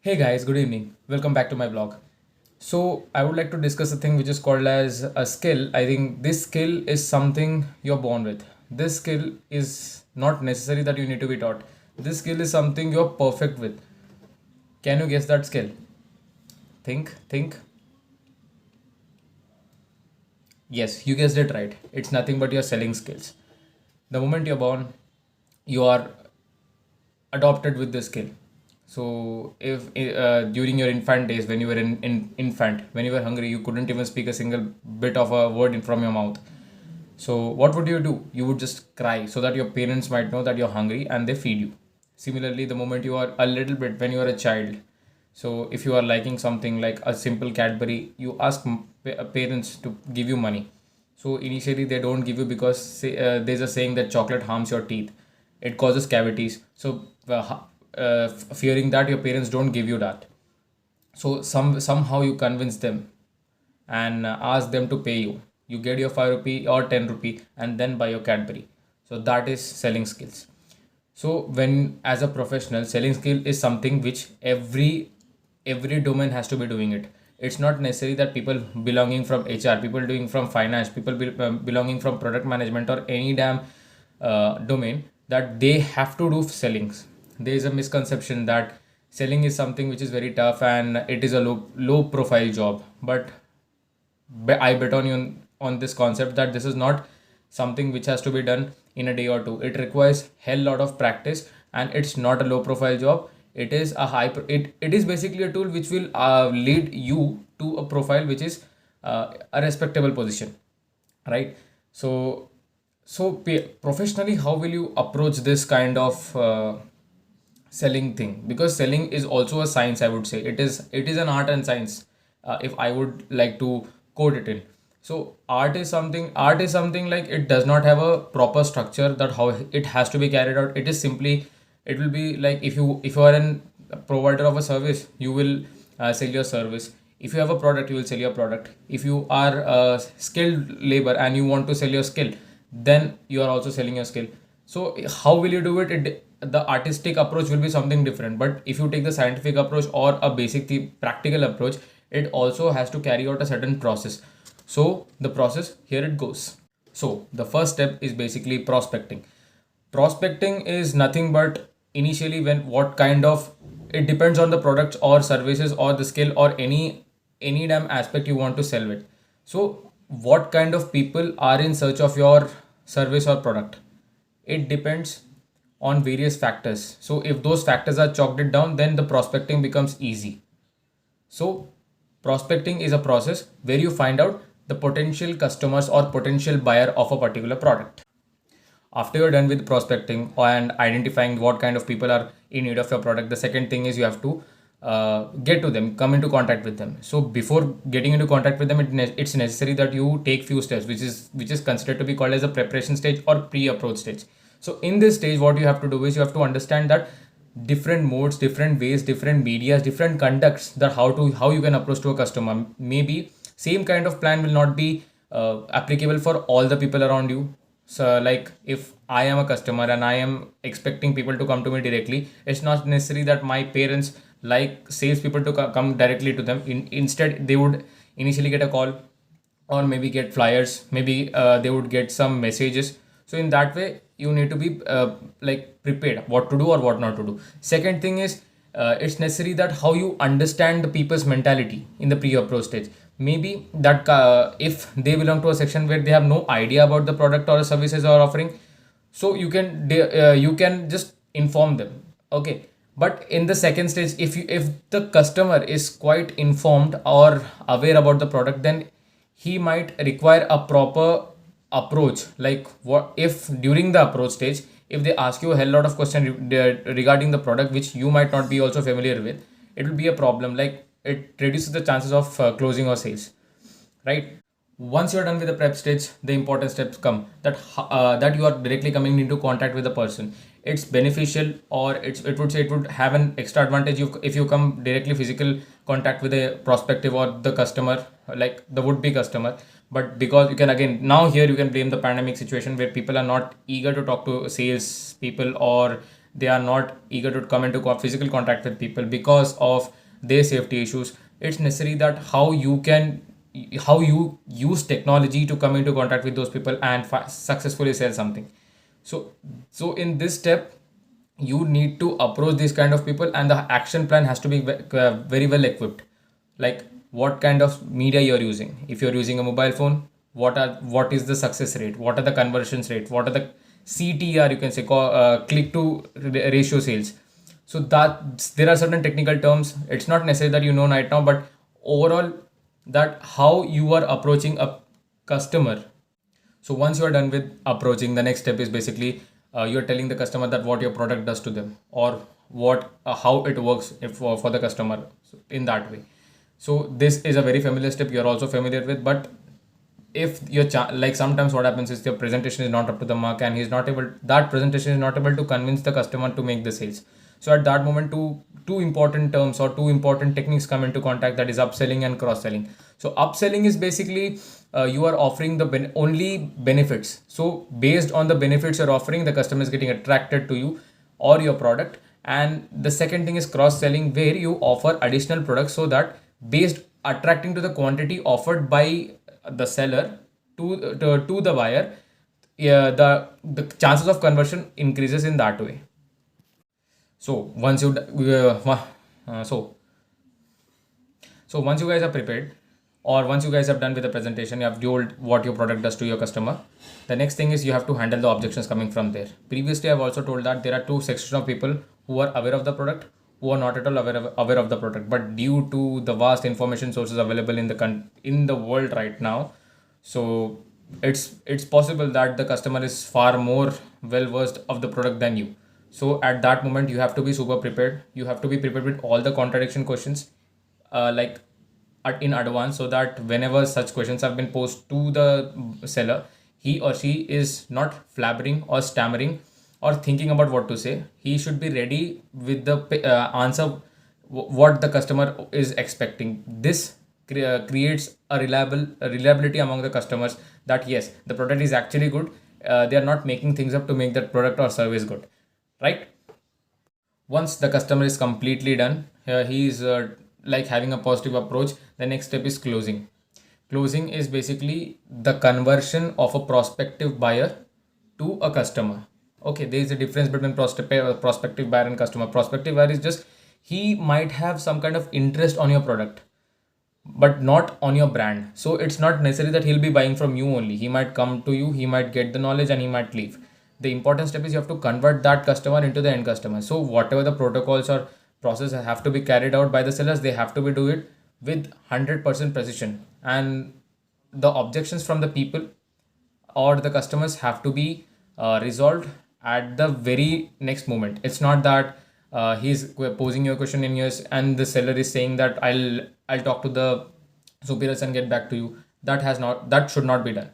Hey guys, good evening. Welcome back to my blog. So, I would like to discuss a thing which is called as a skill. I think this skill is something you're born with. This skill is not necessary that you need to be taught. This skill is something you're perfect with. Can you guess that skill? Think. Yes, you guessed it right. It's nothing but your selling skills. The moment you're born, you are adopted with this skill. So if during your infant days, when you were in infant, when you were hungry, you couldn't even speak a single bit of a word in from your mouth. So what would you do? You would just cry so that your parents might know that you're hungry and they feed you. Similarly, the moment you are a little bit when you are a child, so if you are liking something like a simple Cadbury, you ask parents to give you money. So initially they don't give you because there's a saying that chocolate harms your teeth. It causes cavities. So fearing that your parents don't give you that. So somehow you convince them and ask them to pay you. You get your 5 rupee or 10 rupee and then buy your Cadbury. So that is selling skills. So when as a professional, selling skill is something which every domain has to be doing it. It's not necessary that people belonging from HR, people doing from finance, people belonging from product management or any damn domain that they have to do sellings. There is a misconception that selling is something which is very tough and it is a low profile job. But I bet on you on this concept that this is not something which has to be done in a day or two. It requires hell lot of practice and it's not a low profile job. It is a it is basically a tool which will lead you to a profile which is a respectable position, right? So professionally, how will you approach this kind of selling thing? Because selling is also a science, I would say. It is an art and science, if I would like to code it in. So art is something like it does not have a proper structure that how it has to be carried out. It is simply, it will be like if you are an a provider of a service, you will sell your service. If you have a product, you will sell your product. If you are a skilled labor and you want to sell your skill, then you are also selling your skill. So how will you do it? The artistic approach will be something different, but if you take the scientific approach or a basic practical approach, it also has to carry out a certain process. So the process, here it goes. So the first step is basically prospecting. Prospecting is nothing but initially when what kind of, it depends on the products or services or the skill or any damn aspect you want to sell it. So what kind of people are in search of your service or product? It depends on various factors. So if those factors are chalked it down, then the prospecting becomes easy. So prospecting is a process where you find out the potential customers or potential buyer of a particular product. After you're done with prospecting and identifying what kind of people are in need of your product, the second thing is you have to get to them, come into contact with them. So before getting into contact with them, it's necessary that you take few steps, which is considered to be called as a preparation stage or pre-approach stage. So in this stage, what you have to do is you have to understand that different modes, different ways, different medias, different conducts, that how you can approach to a customer. Maybe same kind of plan will not be applicable for all the people around you. So like if I am a customer and I am expecting people to come to me directly, it's not necessary that my parents like salespeople to come directly to them. Instead, they would initially get a call or maybe get flyers. Maybe they would get some messages. So in that way, you need to be like prepared what to do or what not to do. Second thing is it's necessary that how you understand the people's mentality in the pre-approach stage. Maybe that if they belong to a section where they have no idea about the product or services or offering, so you can just inform them, okay. But in the second stage, if the customer is quite informed or aware about the product, then he might require a proper approach. Like what if during the approach stage, if they ask you a hell lot of questions regarding the product which you might not be also familiar with, it will be a problem. Like it reduces the chances of closing or sales, right? Once you're done with the prep stage, the important steps come, that you are directly coming into contact with the person. It's beneficial, or it would say it would have an extra advantage if you come directly physical contact with a prospective or the customer, like the would be customer. But because you can, again, now here you can blame the pandemic situation where people are not eager to talk to sales people, or they are not eager to come into physical contact with people because of their safety issues. It's necessary that how you use technology to come into contact with those people and successfully sell something. So in this step, you need to approach these kind of people, and the action plan has to be very well equipped. Like, what kind of media you're using. If you're using a mobile phone, what is the success rate, what are the conversions rate, what are the CTR, you can say, click to ratio sales. So that there are certain technical terms. It's not necessary that you know right now, but overall, that how you are approaching a customer. So once you are done with approaching, the next step is basically you're telling the customer that what your product does to them, or what how it works if for the customer, in that way. So this is a very familiar step you're also familiar with. But if your like, sometimes what happens is your presentation is not up to the mark, and he's not able that presentation is not able to convince the customer to make the sales. So at that moment, two important terms or two important techniques come into contact, that is upselling and cross selling. So upselling is basically you are offering the only benefits. So based on the benefits you're offering, the customer is getting attracted to you or your product. And the second thing is cross selling, where you offer additional products, so that based attracting to the quantity offered by the seller to the buyer, yeah, the chances of conversion increases in that way. So once you uh, so so once you guys are prepared, or once you guys have done with the presentation, you have told what your product does to your customer. The next thing is you have to handle the objections coming from there. Previously, I've also told that there are two sections of people who are aware of the product, who are not at all aware of the product. But due to the vast information sources available in in the world right now, so it's possible that the customer is far more well versed of the product than you. So at that moment, you have to be super prepared. You have to be prepared with all the contradiction questions, like in advance, so that whenever such questions have been posed to the seller, he or she is not flabbering or stammering or thinking about what to say. He should be ready with the answer what the customer is expecting. This creates a reliability among the customers, that yes, the product is actually good. They are not making things up to make that product or service good, right? Once the customer is completely done, he is like having a positive approach. The next step is closing. Closing is basically the conversion of a prospective buyer to a customer. Okay, there is a difference between prospective buyer and customer. Prospective buyer is just, he might have some kind of interest on your product, but not on your brand. So it's not necessary that he'll be buying from you only. He might come to you, he might get the knowledge, and he might leave. The important step is you have to convert that customer into the end customer. So whatever the protocols or process have to be carried out by the sellers, they have to be do it with 100% precision. And the objections from the people or the customers have to be resolved at the very next moment. It's not that he's posing your question in yours, and the seller is saying that I'll talk to the superiors and get back to you. That should not be done.